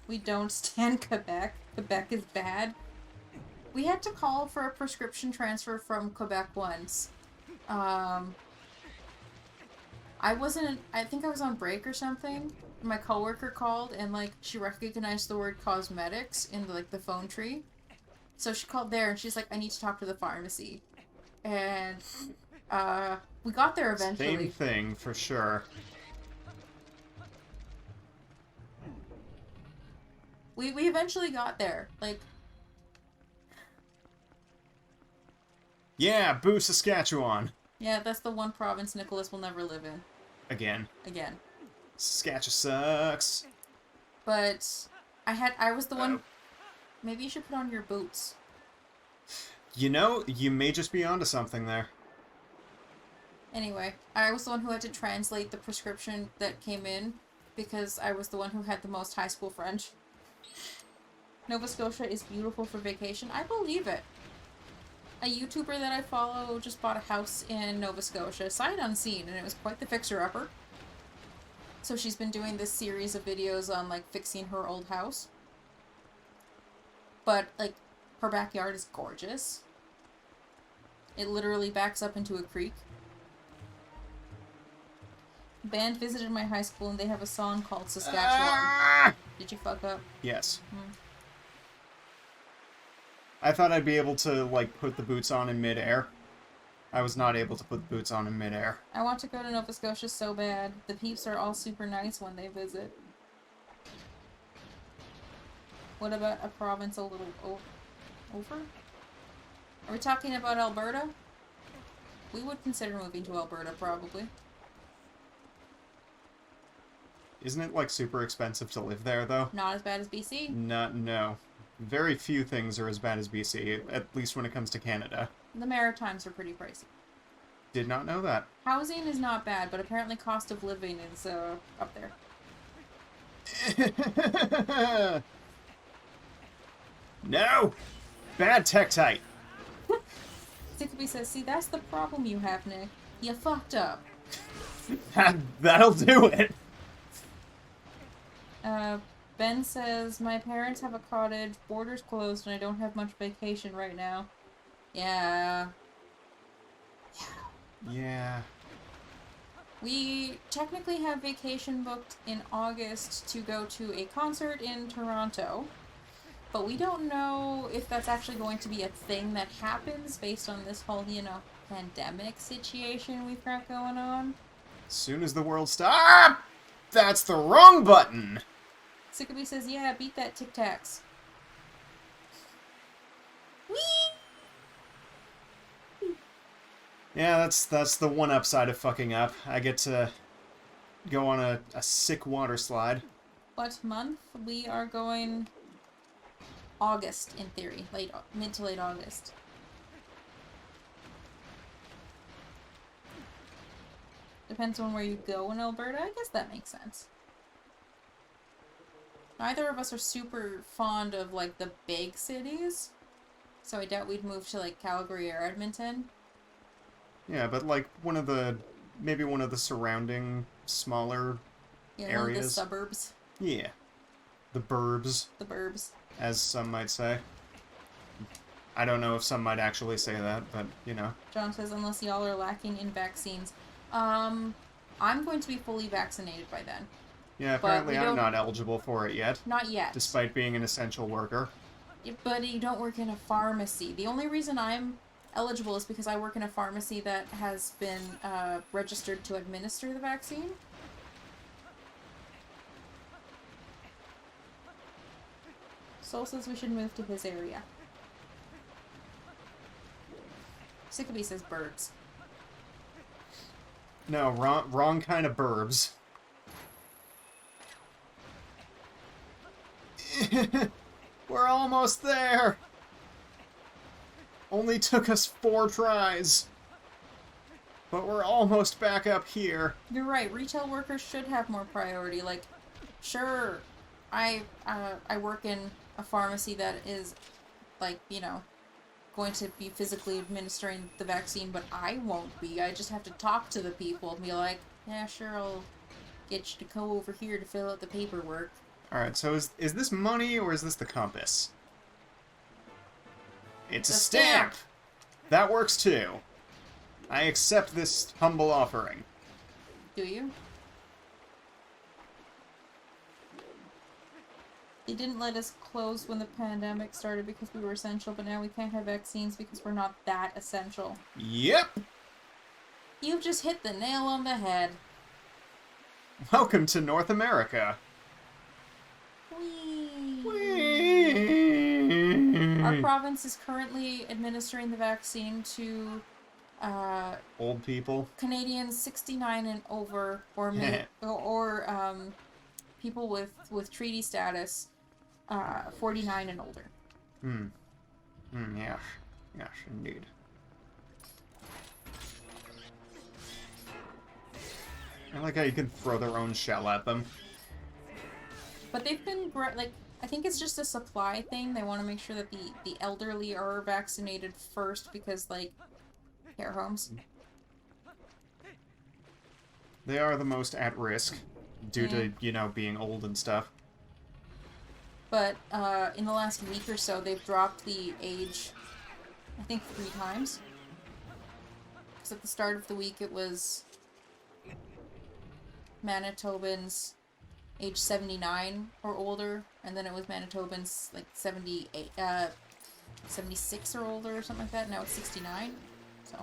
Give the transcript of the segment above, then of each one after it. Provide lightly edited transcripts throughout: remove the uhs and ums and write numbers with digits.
We don't stand Quebec. Quebec is bad. We had to call for a prescription transfer from Quebec once. Um, I think I was on break or something. My coworker called and, like, she recognized the word cosmetics in, like, the phone tree. So she called there and she's like, I need to talk to the pharmacy. And, we got there Same eventually. thing, for sure. We eventually got there. Like, Yeah, boo Saskatchewan! yeah, that's the one province Nicholas will never live in. Again. Again. Saskatchewan sucks. But I was the one. Maybe you should put on your boots. You know, you may just be onto something there. Anyway, I was the one who had to translate the prescription that came in because I was the one who had the most high school French. Nova Scotia is beautiful for vacation. I believe it. A YouTuber that I follow just bought a house in Nova Scotia, sight unseen, and it was quite the fixer-upper. So she's been doing this series of videos on, like, fixing her old house. But, like, her backyard is gorgeous. It literally backs up into a creek. Band visited my high school and they have a song called Saskatchewan. Did you fuck up? Yes. I thought I'd be able to, like, put the boots on in midair. I was not able to put the boots on in midair. I want to go to Nova Scotia so bad. The peeps are all super nice when they visit. What about a province a little over? Are we talking about Alberta? We would consider moving to Alberta, probably. Isn't it, like, super expensive to live there, though? Not as bad as BC. No. Very few things are as bad as BC, at least when it comes to Canada. The Maritimes are pretty pricey. Did not know that. Housing is not bad, but apparently cost of living is up there. No! Bad Tektite! Sickabee says, see, that's the problem you have, Nick. You fucked up. That'll do it! Ben says, my parents have a cottage, borders closed, and I don't have much vacation right now. Yeah. Yeah. We technically have vacation booked in August to go to a concert in Toronto, but we don't know if that's actually going to be a thing that happens based on this whole, pandemic situation we've got going on. As soon as the world stops... That's the wrong button! Sickabee says, yeah, beat that Tic Tacs. Whee! Yeah, that's the one upside of fucking up. I get to go on a sick water slide. What month? We are going August, in theory. Mid to late August. Depends on where you go in Alberta. I guess that makes sense. Neither of us are super fond of, like, the big cities. So I doubt we'd move to, like, Calgary or Edmonton. Yeah, but, like, maybe one of the surrounding smaller areas. One of the suburbs. Yeah. The burbs. The burbs. As some might say. I don't know if some might actually say that, but, John says, unless y'all are lacking in vaccines. I'm going to be fully vaccinated by then. Yeah, apparently I'm not eligible for it yet. Not yet. Despite being an essential worker. But you don't work in a pharmacy. The only reason I'm eligible is because I work in a pharmacy that has been registered to administer the vaccine. Soul says we should move to his area. Sickabee says birds. No, wrong kind of burbs. We're almost there! Only took us 4 tries. But we're almost back up here. You're right, retail workers should have more priority. Like, sure, I work in a pharmacy that is, like, going to be physically administering the vaccine, but I won't be. I just have to talk to the people and be like, yeah, sure, I'll get you to go over here to fill out the paperwork. Alright, so is this money or is this the compass? It's a The stamp! stamp! That works too. I accept this humble offering. Do you? They didn't let us close when the pandemic started because we were essential, but now we can't have vaccines because we're not that essential. Yep! You've just hit the nail on the head. Welcome to North America. Whee! Whee! Our province is currently administering the vaccine to Old people. Canadians 69 and over, or people with treaty status, 49 and older. Yes. Yes, indeed. I like how you can throw their own shell at them. But they've been, I think it's just a supply thing. They want to make sure that the elderly are vaccinated first because, care homes. They are the most at risk due to, being old and stuff. But in the last week or so, they've dropped the age, I think, 3 times. Because at the start of the week, it was Manitobans age 79 or older, and then it was Manitobans, 78, 76 or older or something like that. Now it's 69, so...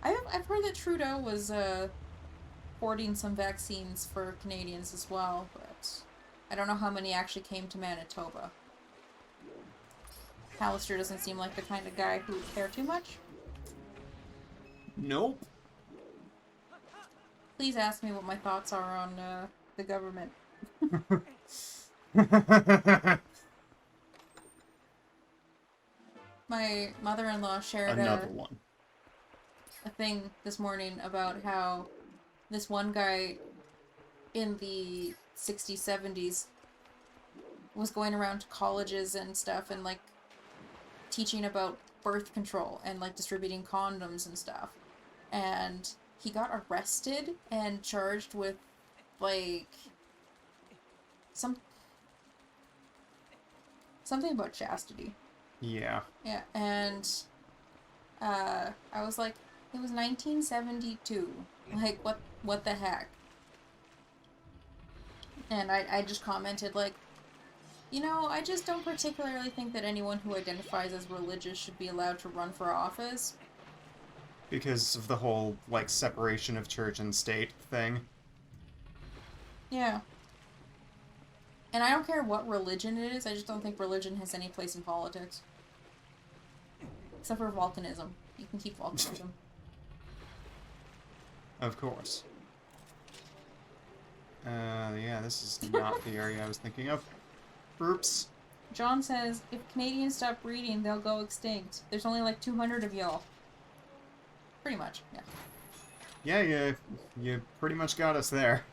I've heard that Trudeau was hoarding some vaccines for Canadians as well, but I don't know how many actually came to Manitoba. Hallister doesn't seem like the kind of guy who would care too much. Nope. Please ask me what my thoughts are on the government. My mother-in-law shared Another one. a thing this morning about how this one guy in the 60s, 70s was going around to colleges and stuff and teaching about birth control and distributing condoms and stuff. And he got arrested and charged with something about chastity. Yeah. Yeah, and I was like, it was 1972. What the heck? And I just commented, I just don't particularly think that anyone who identifies as religious should be allowed to run for office. Because of the whole, separation of church and state thing. Yeah. And I don't care what religion it is, I just don't think religion has any place in politics. Except for volcanism. You can keep volcanism. Of course. Yeah, this is not the area I was thinking of. Oops. John says, if Canadians stop breeding, they'll go extinct. There's only 200 of y'all. Pretty much, yeah. Yeah, you pretty much got us there.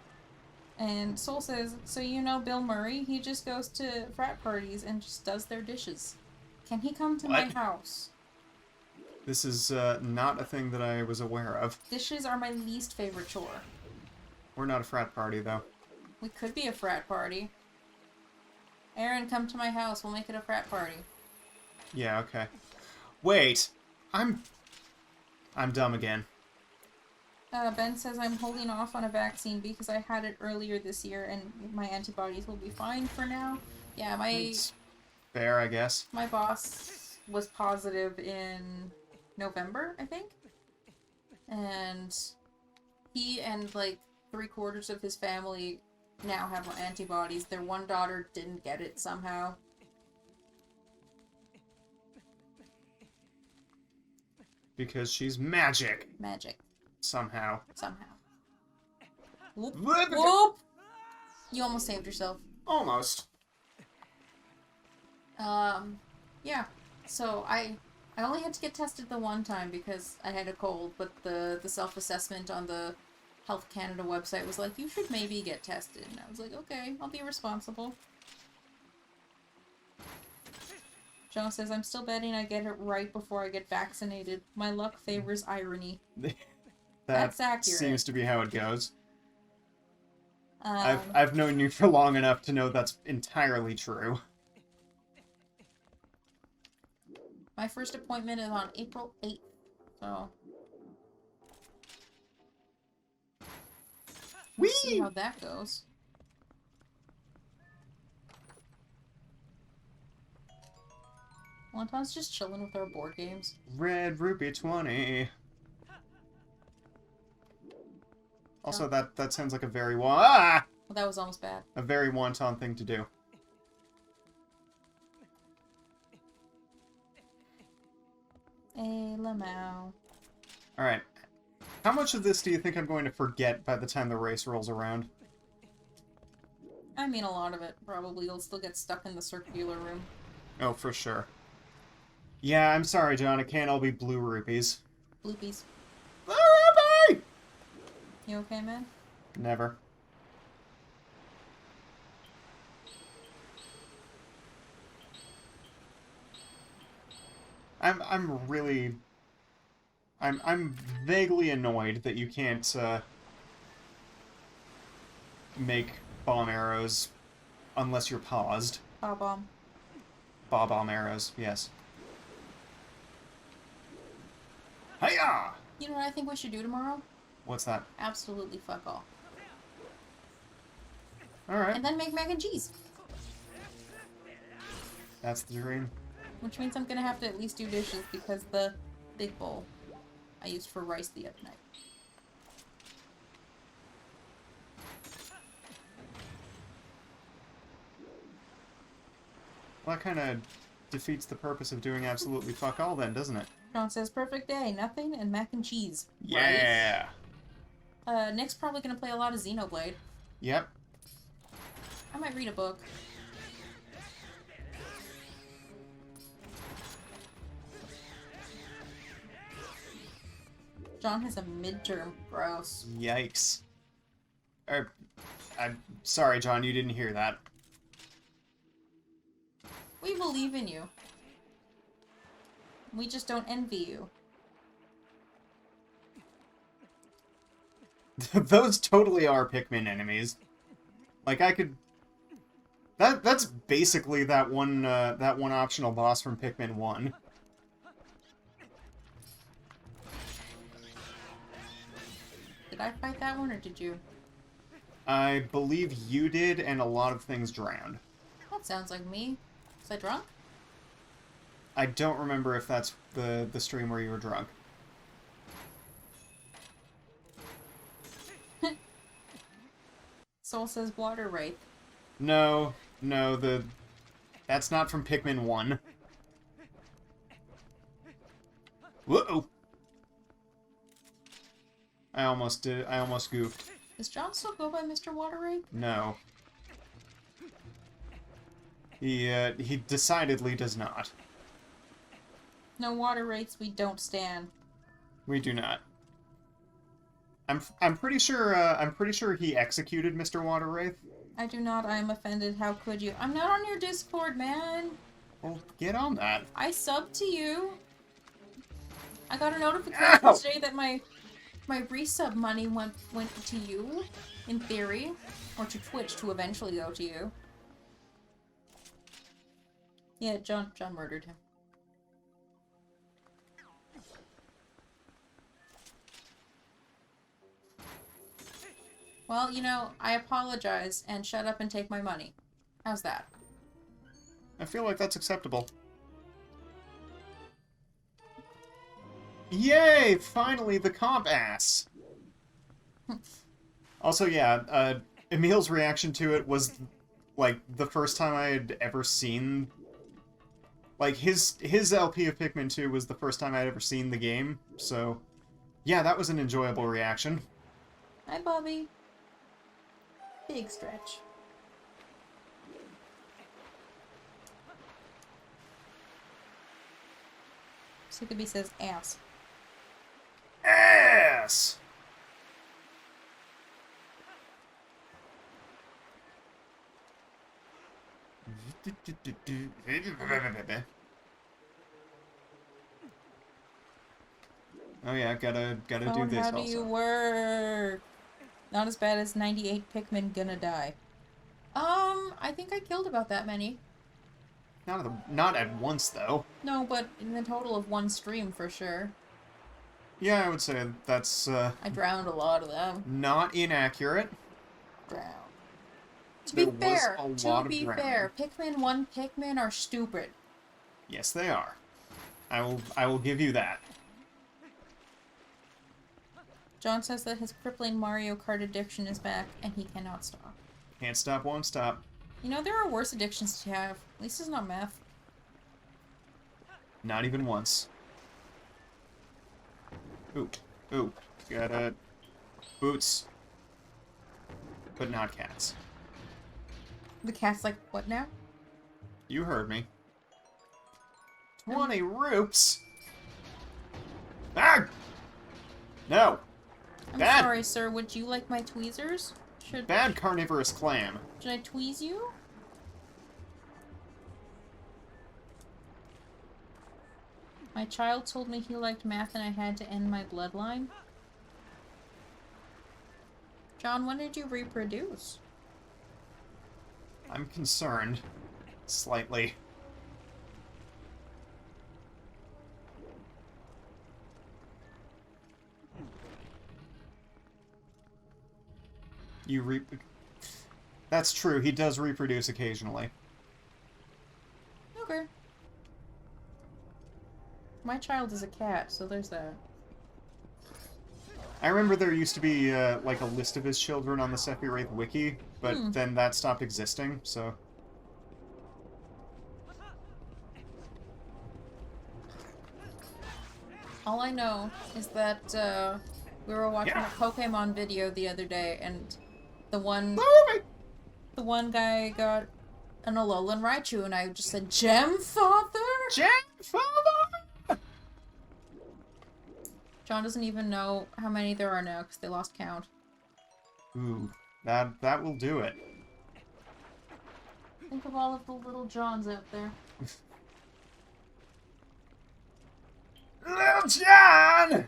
And Soul says, so Bill Murray, he just goes to frat parties and just does their dishes. Can he come to my house? This is not a thing that I was aware of. Dishes are my least favorite chore. We're not a frat party, though. We could be a frat party. Aaron, come to my house. We'll make it a frat party. Yeah, okay. Wait! I'm dumb again. Ben says I'm holding off on a vaccine because I had it earlier this year and my antibodies will be fine for now. Yeah, It's fair, I guess. my boss was positive in November, I think. And he and 3/4 of his family now have antibodies. Their one daughter didn't get it somehow. Because she's magic. Magic. Somehow. Whoop. Whoop! You almost saved yourself. Almost. Yeah. So I only had to get tested the one time because I had a cold, but the self-assessment on the Health Canada website was like, you should maybe get tested. And I was like, okay, I'll be responsible. John says, I'm still betting I get it right before I get vaccinated. My luck favors irony. That's accurate. Seems to be how it goes. Um, I've known you for long enough to know that's entirely true. My first appointment is on April 8th, so... Whee! See how that goes. Wonton's just chilling with our board games. Red Rupee 20. Also, that sounds like a very Well, that was almost bad. a very Wonton thing to do. Hey, Lamau. Alright. How much of this do you think I'm going to forget by the time the race rolls around? I mean, a lot of it. Probably you'll still get stuck in the circular room. Oh, for sure. Yeah, I'm sorry, John. It can't all be blue rupees. Bloopies. Blue rupee! You okay, man? Never. I'm vaguely annoyed that you can't make bomb arrows unless you're paused. Bob-bomb. Bomb arrows, yes. Hiya! You know what I think we should do tomorrow? What's that? Absolutely fuck all. Alright. And then make mac and cheese. That's the dream. Which means I'm gonna have to at least do dishes because the big bowl I used for rice the other night. Well, that kind of defeats the purpose of doing absolutely fuck all then, doesn't it? Sean says, perfect day, nothing, and mac and cheese. Yeah! Right? Nick's probably gonna play a lot of Xenoblade. Yep. I might read a book. John has a midterm. Gross. Yikes. I'm sorry, John, you didn't hear that. We believe in you. We just don't envy you. Those totally are Pikmin enemies. Like, I could... That's basically that one optional boss from Pikmin 1. Did I fight that one, or did you? I believe you did, and a lot of things drowned. That sounds like me. Was I drunk? I don't remember if that's the stream where you were drunk. Soul says water wraith. No, that's not from Pikmin 1. Whoa! I almost goofed. Does John still go by Mr. Water Wraith? No. He decidedly does not. No water wraiths we don't stand. We do not. I'm pretty sure he executed Mr. Water Wraith. I do not. I am offended. How could you? I'm not on your Discord, man. Well, get on that. I subbed to you. I got a notification today that my resub money went to you, in theory, or to Twitch to eventually go to you. Yeah, John murdered him. Well, you know, I apologize and shut up and take my money. How's that? I feel like that's acceptable. Yay! Finally, the comp ass! Also, yeah, Emil's reaction to it was, like, the first time I had ever seen... Like, his LP of Pikmin 2 was the first time I'd ever seen the game, so... Yeah, that was an enjoyable reaction. Hi, Bobby. Big stretch. Sukubi says ass. Ass! Oh yeah, gotta do Phone, this how do also. you work? Not as bad as 98 Pikmin gonna die. I think I killed about that many. Not at once though. No, but in the total of one stream for sure. Yeah, I would say that's I drowned a lot of them. not inaccurate. Drowned. To There be was fair, a lot of drowning. Pikmin 1 Pikmin are stupid. Yes, they are. I will give you that. John says that his crippling Mario Kart addiction is back, and he cannot stop. Can't stop, won't stop. You know, there are worse addictions to have. At least it's not meth. Not even once. Ooh, ooh, gotta boots, but not cats. The cat's like, what now? You heard me. 20 roops. Ah! No. I'm Bad. sorry, sir. Would you like my tweezers? Bad carnivorous clam. Should I tweeze you? My child told me he liked math and I had to end my bloodline. John, when did you reproduce? I'm concerned. Slightly. That's true, he does reproduce occasionally. Okay. My child is a cat, so there's that. I remember there used to be, like, a list of his children on the Sephiroth wiki, but then that stopped existing, so... All I know is that, we were watching a Pokemon video the other day, and the one guy got an Alolan Raichu, and I just said, Gem Father? Gem Father! John doesn't even know how many there are now, because they lost count. Ooh, that will do it. Think of all of the little Johns out there. Little John!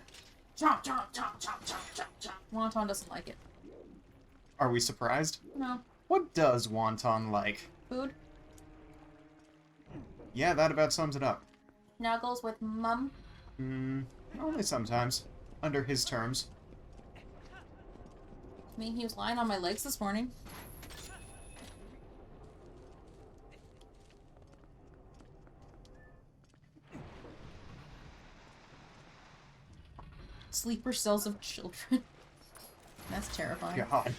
Chomp, chomp, chomp, chomp, chomp, chomp, chomp. Wonton doesn't like it. Are we surprised? No. What does Wonton like? Food? Yeah, that about sums it up. Snuggles with Mum? Only sometimes. Under his terms. I mean, he was lying on my legs this morning. Sleeper cells of children. That's terrifying. God.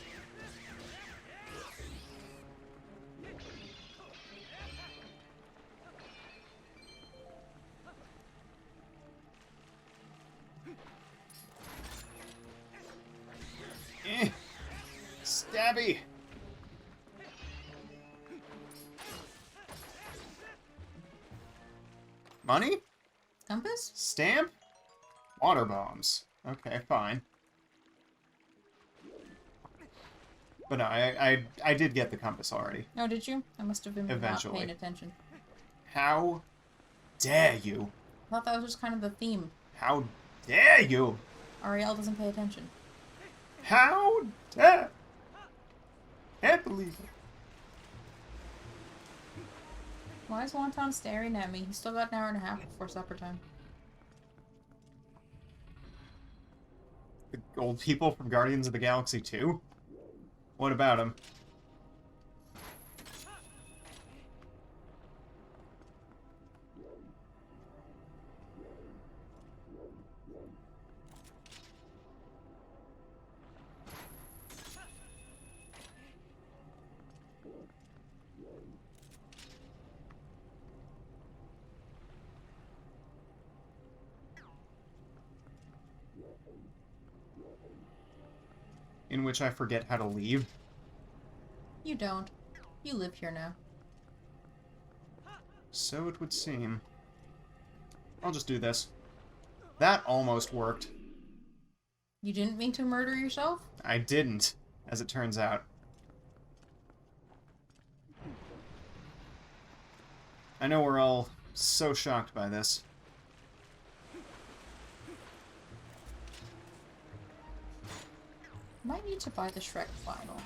Stabby. Money? Compass? Stamp? Water bombs. Okay, fine. But no, I did get the compass already. Oh, did you? I must have been Eventually. not paying attention. How dare you? I thought that was just kind of the theme. How dare you? Ariel doesn't pay attention. How dare... Can't believe it. Why is Wonton staring at me? He's still got an hour and a half before supper time. The old people from Guardians of the Galaxy 2? What about him? In which I forget how to leave. You don't. You live here now. So it would seem. I'll just do this. That almost worked. You didn't mean to murder yourself? I didn't, as it turns out. I know we're all so shocked by this. Might need to buy the Shrek vinyl.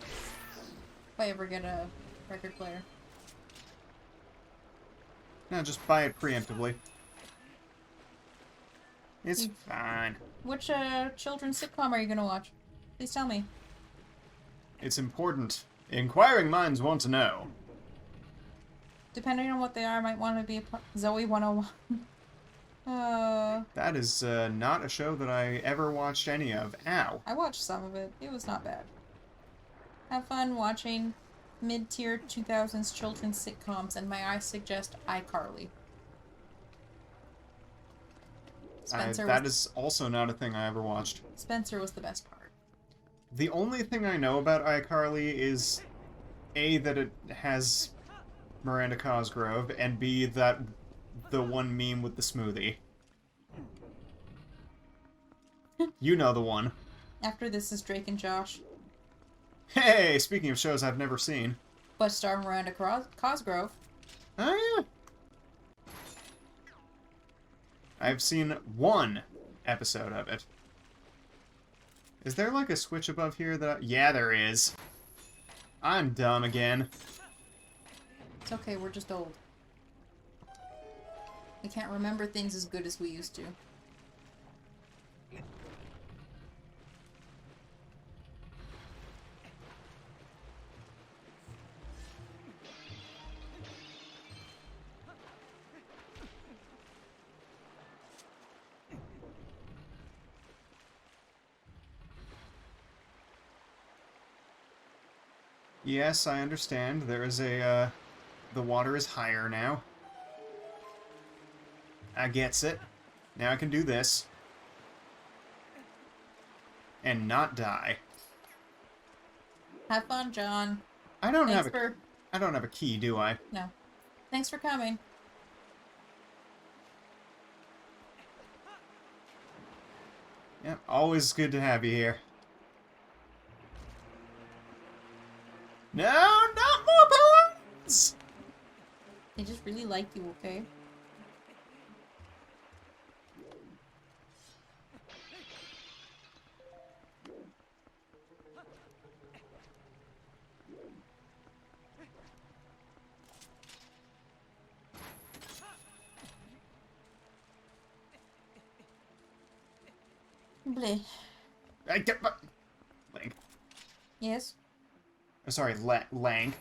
If I ever get a record player. No, just buy it preemptively. It's You- fine. Which children's sitcom are you gonna watch? Please tell me. It's important. Inquiring minds want to know. Depending on what they are, I might want to be a Zoe 101. That is not a show that I ever watched any of. Ow. I watched some of it. It was not bad. Have fun watching mid-tier 2000s children's sitcoms, and may I suggest iCarly. That is also not a thing I ever watched. Spencer was the best part. The only thing I know about iCarly is A, that it has Miranda Cosgrove, and B, that the one meme with the smoothie. You know the one. After this is Drake and Josh. Hey, speaking of shows I've never seen. But star Miranda Cosgrove. Oh, yeah. I've seen one episode of it. Is there like a switch above here that yeah, there is. I'm dumb again. It's okay, we're just old. We can't remember things as good as we used to. Yes, I understand. There is a, the water is higher now. I gets it. Now I can do this. And not die. Have fun, John. I don't Thanks have for... I don't have a key, do I? No. Thanks for coming. Yeah, always good to have you here. No, not more balloons! They just really like you, okay? Bleh. I get my... Lang. Yes? Oh, sorry, Lang. Lang.